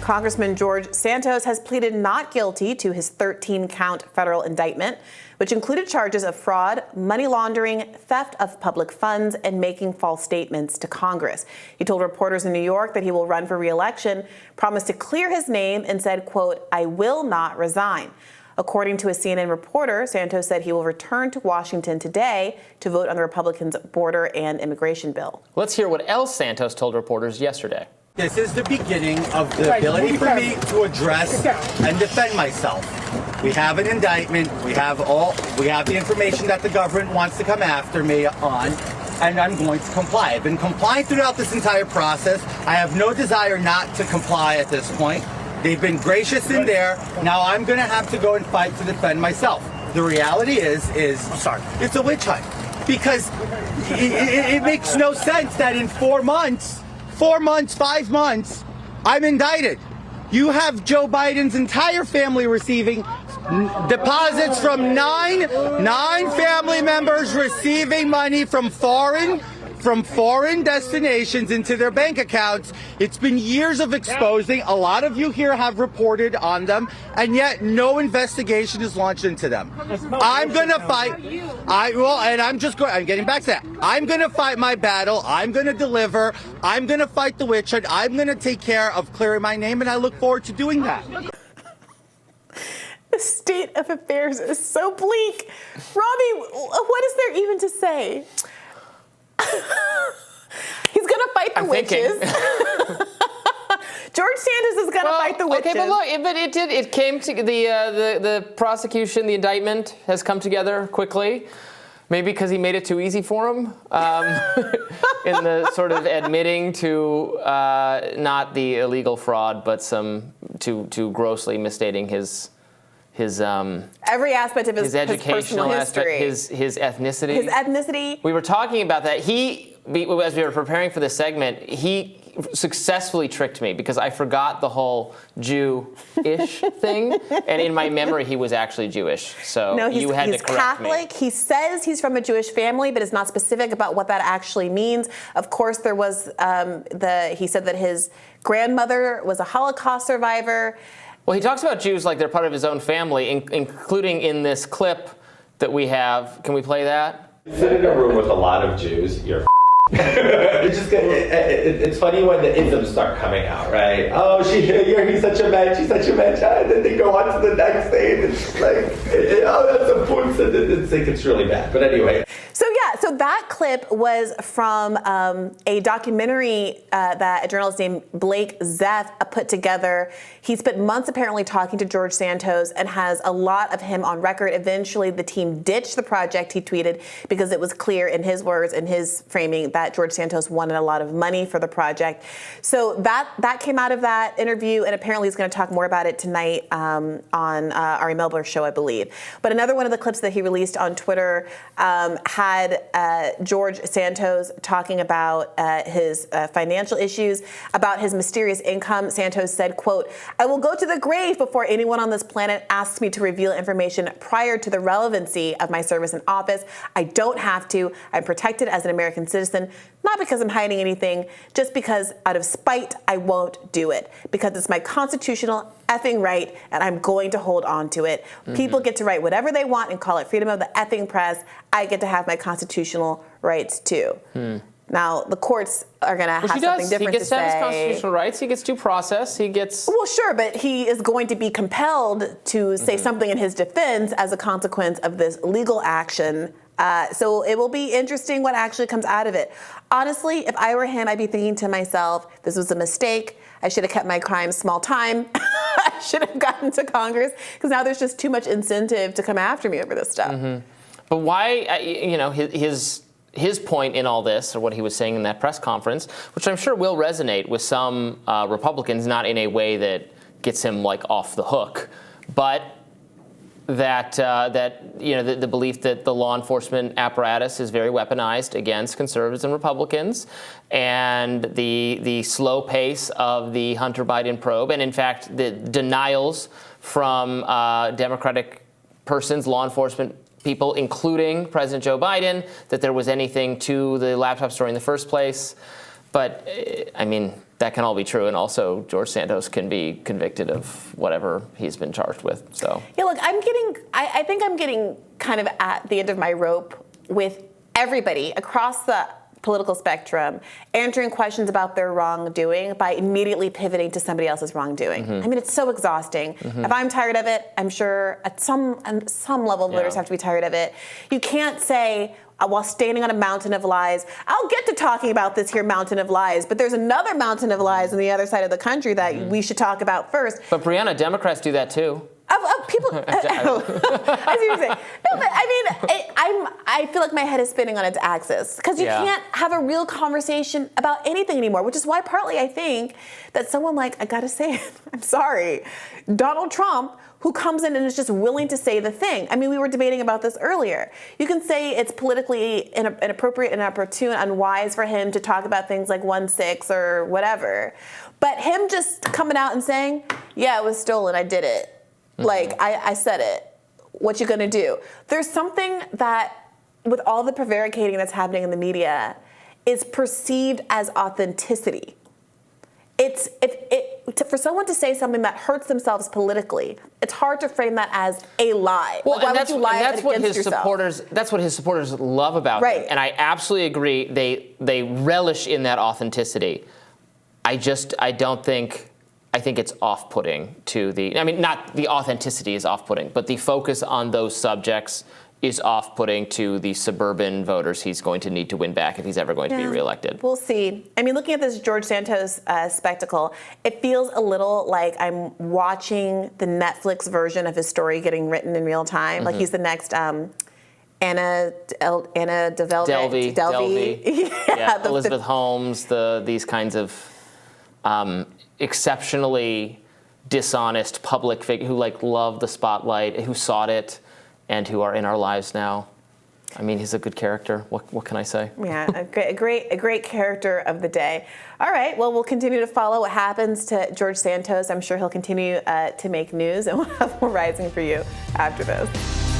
Congressman George Santos has pleaded not guilty to his 13-count federal indictment, which included charges of fraud, money laundering, theft of public funds, and making false statements to Congress. He told reporters in New York that he will run for re-election, promised to clear his name, and said, quote, "I will not resign." According to a CNN reporter, Santos said he will return to Washington today to vote on the Republicans' border and immigration bill. Let's hear what else Santos told reporters yesterday. This is the beginning of the ability for me to address and defend myself. We have an indictment. We have the information that the government wants to come after me on, and I'm going to comply. I've been complying throughout this entire process. I have no desire not to comply at this point. They've been gracious in there. Now I'm going to have to go and fight to defend myself. The reality is it's a witch hunt, because it makes no sense that in 4 months, 5 months, I'm indicted. You have Joe Biden's entire family receiving deposits from nine family members receiving money from foreign destinations into their bank accounts. It's been years of exposing. A lot of you here have reported on them, and yet no investigation is launched into them. I'm going to fight. I'm getting back to that. I'm going to fight my battle. I'm going to deliver. I'm going to fight the witch hunt. I'm going to take care of clearing my name, and I look forward to doing that. The state of affairs is so bleak. Robby, what is there even to say? He's gonna fight the witches. George Santos is gonna fight the witches. Okay, but look, it came to the prosecution, the indictment has come together quickly. Maybe because he made it too easy for him in the sort of admitting to not the illegal fraud, but to grossly misstating his every aspect of his educational his personal history, his ethnicity. His ethnicity. We were talking about that. As we were preparing for this segment, he successfully tricked me because I forgot the whole Jew-ish thing, and in my memory, he was actually Jewish. So no, you had to correct Catholic. me. He says he's from a Jewish family, but is not specific about what that actually means. Of course, there was he said that his grandmother was a Holocaust survivor. Well, he talks about Jews like they're part of his own family, including in this clip that we have. Can we play that? Sit in a room with a lot of Jews, you're it's funny when the isms start coming out, right? Oh, he's such a man, she's such a man, and then they go on to the next thing, and it's like, oh, that's a punz, and it's really bad. But anyway. So that clip was from a documentary that a journalist named Blake Zeff put together. He spent months apparently talking to George Santos and has a lot of him on record. Eventually, the team ditched the project, he tweeted, because it was clear in his words, in his framing, that George Santos wanted a lot of money for the project. So that came out of that interview, and apparently he's going to talk more about it tonight on Ari Melber's show, I believe. But another one of the clips that he released on Twitter had George Santos talking about his financial issues, about his mysterious income. Santos said, quote, "I will go to the grave before anyone on this planet asks me to reveal information prior to the relevancy of my service in office. I don't have to. I'm protected as an American citizen, not because I'm hiding anything, just because out of spite, I won't do it. Because it's my constitutional effing right, and I'm going to hold on to it. People get to write whatever they want and call it freedom of the effing press. I get to have my constitutional rights too." Now, the courts are going to have something different to say. He gets to have his constitutional rights. He gets due process. He gets... Well, sure, but he is going to be compelled to say something in his defense as a consequence of this legal action. So it will be interesting what actually comes out of it. Honestly, if I were him, I'd be thinking to myself, this was a mistake. I should have kept my crimes small time. I should have gotten to Congress, because now there's just too much incentive to come after me over this stuff. But why, his point in all this, or what he was saying in that press conference, which I'm sure will resonate with some Republicans, not in a way that gets him like off the hook, but that the belief that the law enforcement apparatus is very weaponized against conservatives and Republicans, and the slow pace of the Hunter Biden probe, and in fact the denials from Democratic persons, law enforcement people, including President Joe Biden, that there was anything to the laptop story in the first place. But I mean, that can all be true, and also George Santos can be convicted of whatever he's been charged with. So yeah, look, I think I'm getting kind of at the end of my rope with everybody across the political spectrum answering questions about their wrongdoing by immediately pivoting to somebody else's wrongdoing. I mean, it's so exhausting. If I'm tired of it, I'm sure at some level voters have to be tired of it. You can't say, while standing on a mountain of lies, I'll get to talking about this here mountain of lies, but there's another mountain of lies on the other side of the country that we should talk about first. But Briahna, Democrats do that too. People, I see what you're saying. No, but I mean, I feel like my head is spinning on its axis because you can't have a real conversation about anything anymore, which is why partly I think that someone like, I gotta say it, I'm sorry, Donald Trump, who comes in and is just willing to say the thing. I mean, we were debating about this earlier. You can say it's politically inappropriate and inopportune, unwise for him to talk about things like 1-6 or whatever, but him just coming out and saying, yeah, it was stolen, I did it. Like, I said it. What you gonna do? There's something that, with all the prevaricating that's happening in the media, is perceived as authenticity. For someone to say something that hurts themselves politically, it's hard to frame that as a lie. Well, like, why would you lie that's what against his yourself? supporters. That's what his supporters love about him, and I absolutely agree. They relish in that authenticity. I think it's off-putting to the. I mean, not the authenticity is off-putting, but the focus on those subjects is off-putting to the suburban voters he's going to need to win back if he's ever going to be reelected. We'll see. I mean, looking at this George Santos spectacle, it feels a little like I'm watching the Netflix version of his story getting written in real time. Like he's the next Anna Delvey. Yeah, Elizabeth Holmes. These kinds of exceptionally dishonest public figure who love the spotlight, who sought it, and who are in our lives now. I mean, he's a good character. What can I say? Yeah, a great character of the day. All right, well, we'll continue to follow what happens to George Santos. I'm sure he'll continue to make news, and we'll have more Rising for you after this.